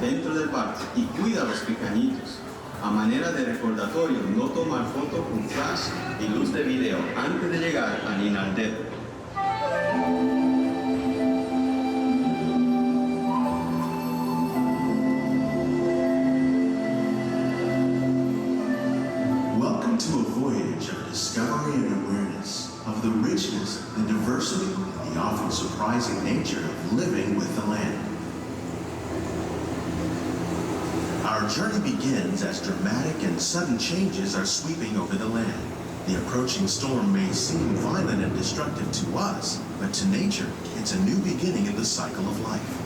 dentro del parque y cuida a los pequeñitos. A manera de recordatorio, no tomar foto con flash y luz de video antes de llegar al inaldedo. Welcome to a voyage of discovery and awareness of the richness, the diversity, the often surprising nature of living with the land. Our journey begins as dramatic and sudden changes are sweeping over the land. The approaching storm may seem violent and destructive to us, but to nature, it's a new beginning in the cycle of life.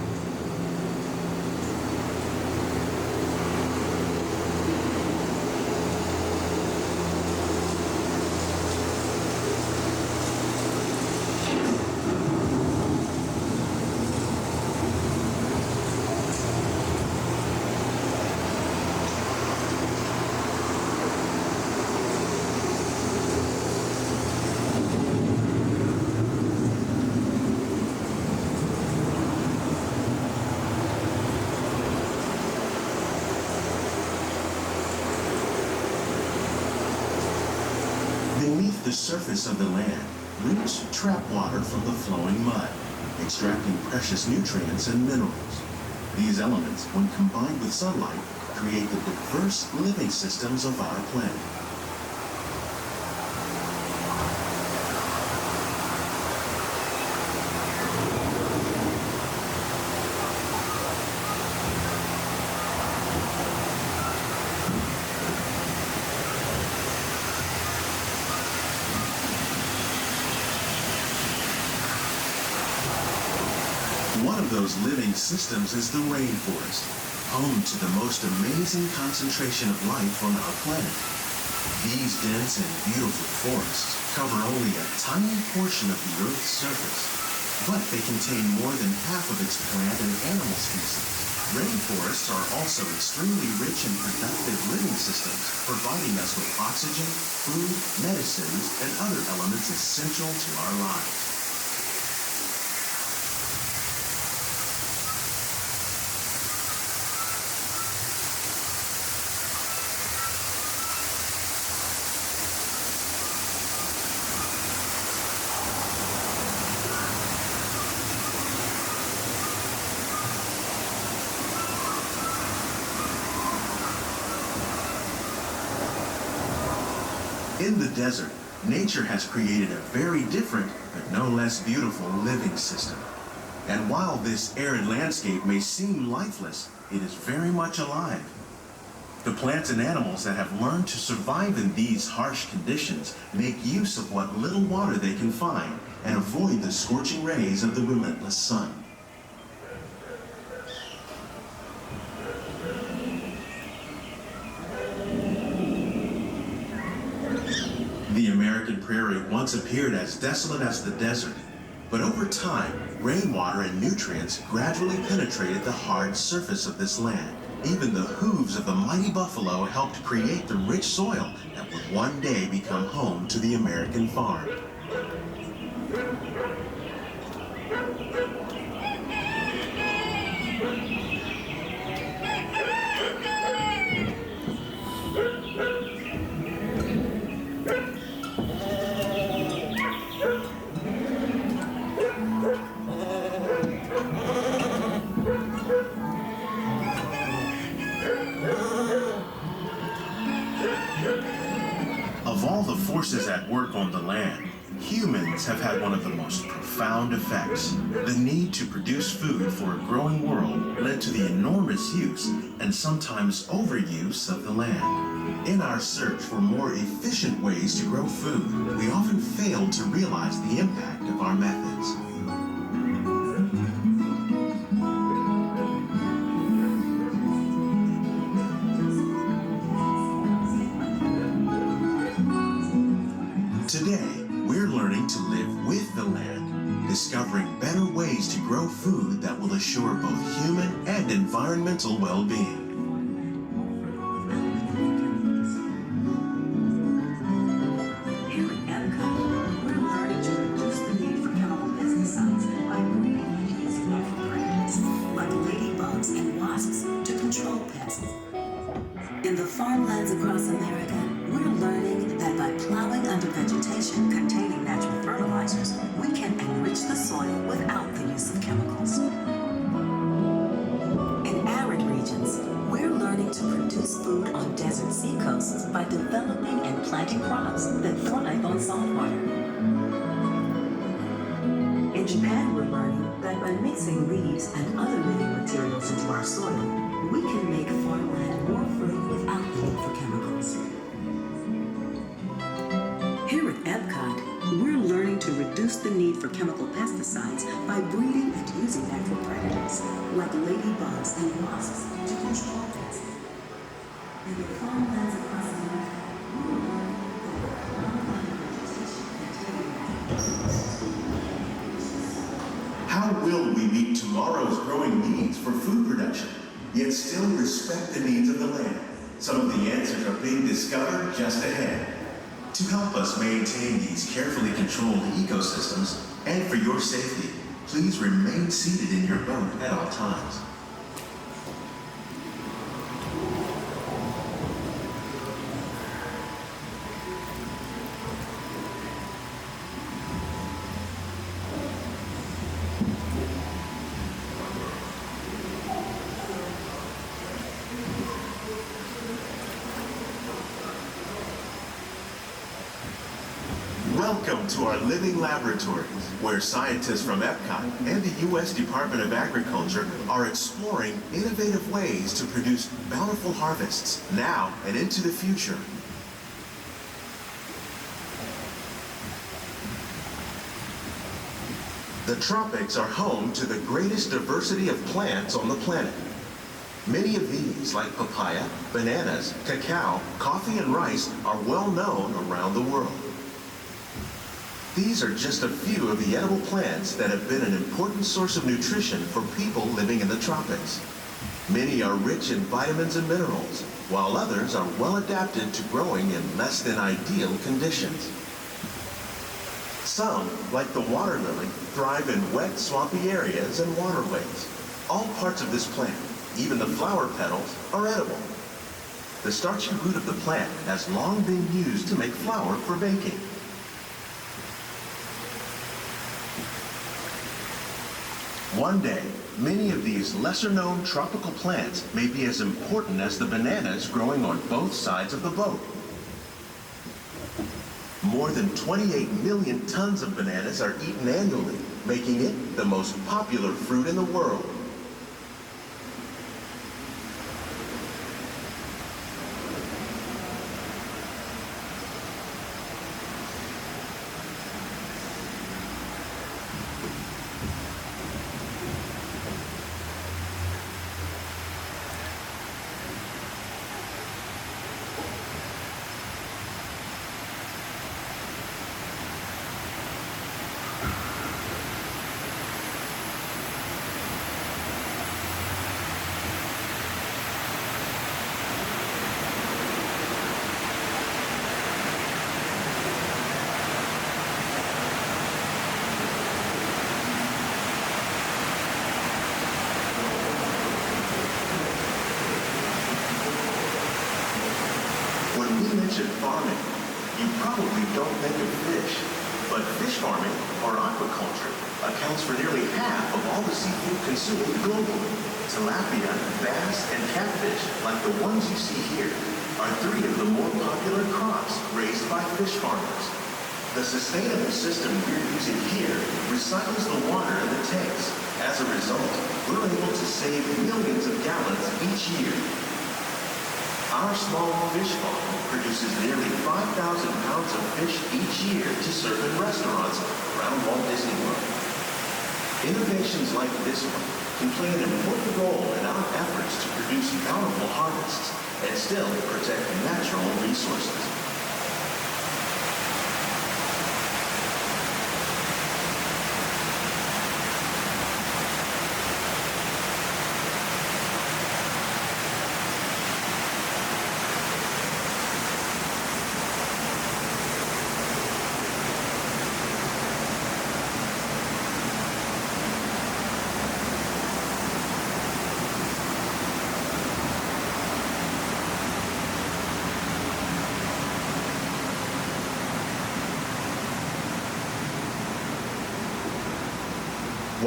Beneath the surface of the land, roots trap water from the flowing mud, extracting precious nutrients and minerals. These elements, when combined with sunlight, create the diverse living systems of our planet. One of those living systems is the rainforest, home to the most amazing concentration of life on our planet. These dense and beautiful forests cover only a tiny portion of the Earth's surface, but they contain more than half of its plant and animal species. Rainforests are also extremely rich and productive living systems, providing us with oxygen, food, medicines, and other elements essential to our lives. In the desert, nature has created a very different, but no less beautiful living system. And while this arid landscape may seem lifeless, it is very much alive. The plants and animals that have learned to survive in these harsh conditions make use of what little water they can find and avoid the scorching rays of the relentless sun. The American prairie once appeared as desolate as the desert, but over time, rainwater and nutrients gradually penetrated the hard surface of this land. Even the hooves of the mighty buffalo helped create the rich soil that would one day become home to the American farm. Of all the forces at work on the land, humans have had one of the most profound effects. The need to produce food for a growing world led to the enormous use and sometimes overuse of the land. In our search for more efficient ways to grow food, we often fail to realize the impact of our methods. Today, we're learning to live with the land, discovering better ways to grow food that will assure both human and environmental well-being. Here at Epcot, we're learning to reduce the need for chemical pesticides by breeding easy-enough brands like ladybugs and wasps to farmlands across America, we're learning that by plowing under vegetation containing natural fertilizers, we can enrich the soil without the use of chemicals. In arid regions, we're learning to produce food on desert seacoasts by developing and planting crops that thrive on salt water. In Japan, we're learning that by mixing leaves and other living materials into our soil, we can make farmland more fertile without the need for chemicals. Here at Epcot, we're learning to reduce the need for chemical pesticides by breeding and using natural predators, like ladybugs and wasps, to control pests. In the farmlands across America, we're learning that farmland vegetation containing natural How will we meet tomorrow's growing needs for food production, yet still respect the needs of the land? Some of the answers are being discovered just ahead. To help us maintain these carefully controlled ecosystems, and for your safety, please remain seated in your boat at all times. Welcome to our living laboratories, where scientists from Epcot and the U.S. Department of Agriculture are exploring innovative ways to produce bountiful harvests now and into the future. The tropics are home to the greatest diversity of plants on the planet. Many of these, like papaya, bananas, cacao, coffee, and rice, are well known around the world. These are just a few of the edible plants that have been an important source of nutrition for people living in the tropics. Many are rich in vitamins and minerals, while others are well adapted to growing in less than ideal conditions. Some, like the water lily, thrive in wet, swampy areas and waterways. All parts of this plant, even the flower petals, are edible. The starchy root of the plant has long been used to make flour for baking. One day, many of these lesser-known tropical plants may be as important as the bananas growing on both sides of the boat. More than 28 million tons of bananas are eaten annually, making it the most popular fruit in the world. Farming, you probably don't think of fish, but fish farming, or aquaculture, accounts for nearly half of all the seafood consumed globally. Tilapia, bass, and catfish, like the ones you see here, are three of the more popular crops raised by fish farmers. The sustainable system we're using here recycles the water in the tanks. As a result, we're able to save millions of gallons each year. Our small fish farm produces nearly 5,000 pounds of fish each year to serve in restaurants around Walt Disney World. Innovations like this one can play an important role in our efforts to produce bountiful harvests and still protect natural resources.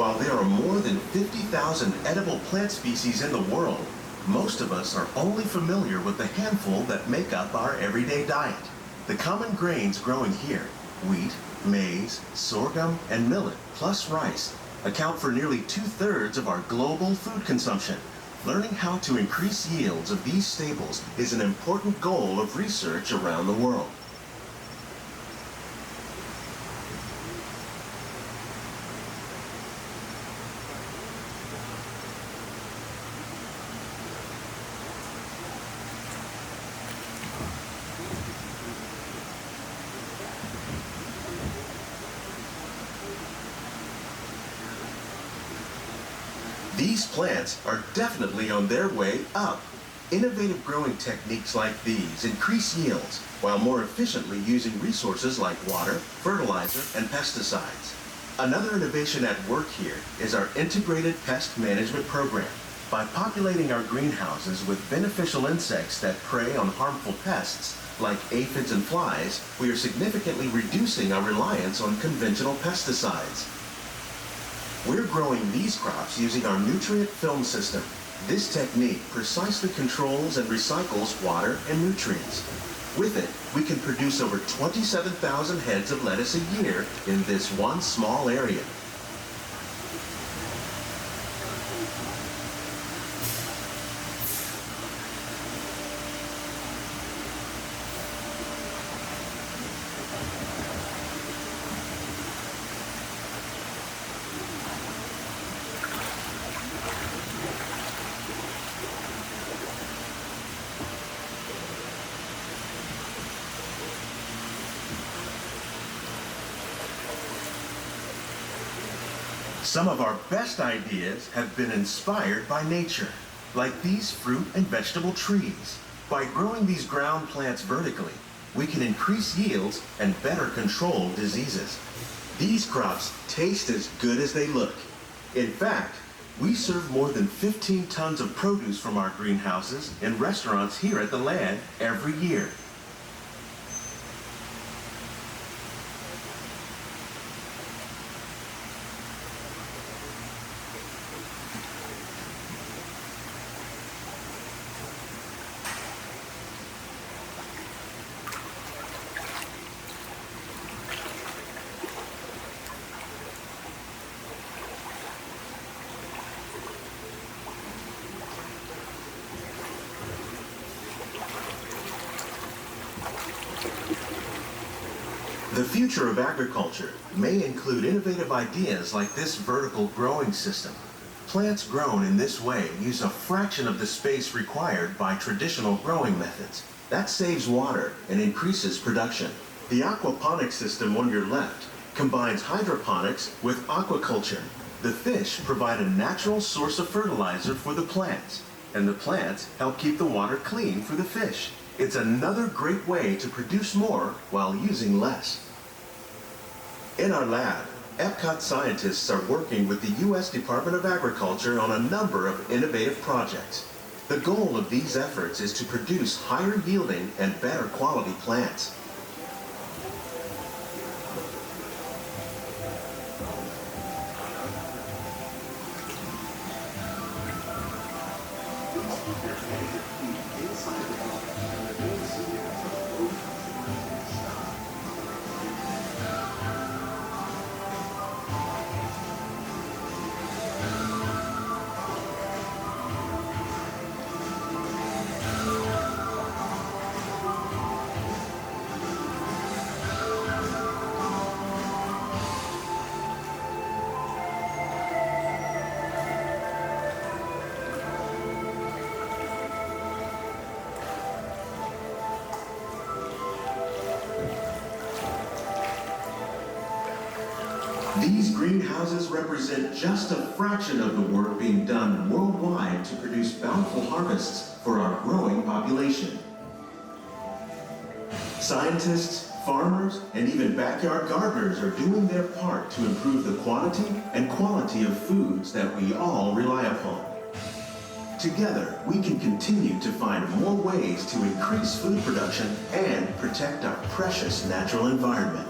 While there are more than 50,000 edible plant species in the world, most of us are only familiar with the handful that make up our everyday diet. The common grains growing here, wheat, maize, sorghum, and millet, plus rice, account for nearly 2/3 of our global food consumption. Learning how to increase yields of these staples is an important goal of research around the world. These plants are definitely on their way up. Innovative growing techniques like these increase yields while more efficiently using resources like water, fertilizer, and pesticides. Another innovation at work here is our integrated pest management program. By populating our greenhouses with beneficial insects that prey on harmful pests like aphids and flies, we are significantly reducing our reliance on conventional pesticides. We're growing these crops using our nutrient film system. This technique precisely controls and recycles water and nutrients. With it, we can produce over 27,000 heads of lettuce a year in this one small area. Some of our best ideas have been inspired by nature, like these fruit and vegetable trees. By growing these ground plants vertically, we can increase yields and better control diseases. These crops taste as good as they look. In fact, we serve more than 15 tons of produce from our greenhouses in restaurants here at the land every year. The future of agriculture may include innovative ideas like this vertical growing system. Plants grown in this way use a fraction of the space required by traditional growing methods. That saves water and increases production. The aquaponics system on your left combines hydroponics with aquaculture. The fish provide a natural source of fertilizer for the plants, and the plants help keep the water clean for the fish. It's another great way to produce more while using less. In our lab, Epcot scientists are working with the U.S. Department of Agriculture on a number of innovative projects. The goal of these efforts is to produce higher yielding and better quality plants. These greenhouses represent just a fraction of the work being done worldwide to produce bountiful harvests for our growing population. Scientists, farmers, and even backyard gardeners are doing their part to improve the quantity and quality of foods that we all rely upon. Together, we can continue to find more ways to increase food production and protect our precious natural environment.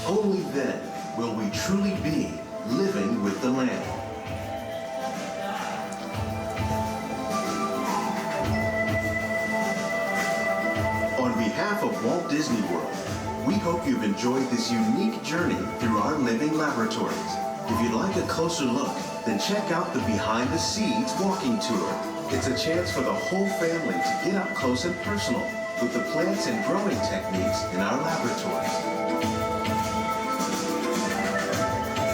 Only then will we truly be living with the land. On behalf of Walt Disney World, we hope you've enjoyed this unique journey through our living laboratories. If you'd like a closer look, then check out the Behind the Seeds walking tour. It's a chance for the whole family to get up close and personal with the plants and growing techniques in our laboratories.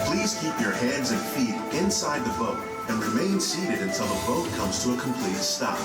Please keep your hands and feet inside the boat and remain seated until the boat comes to a complete stop.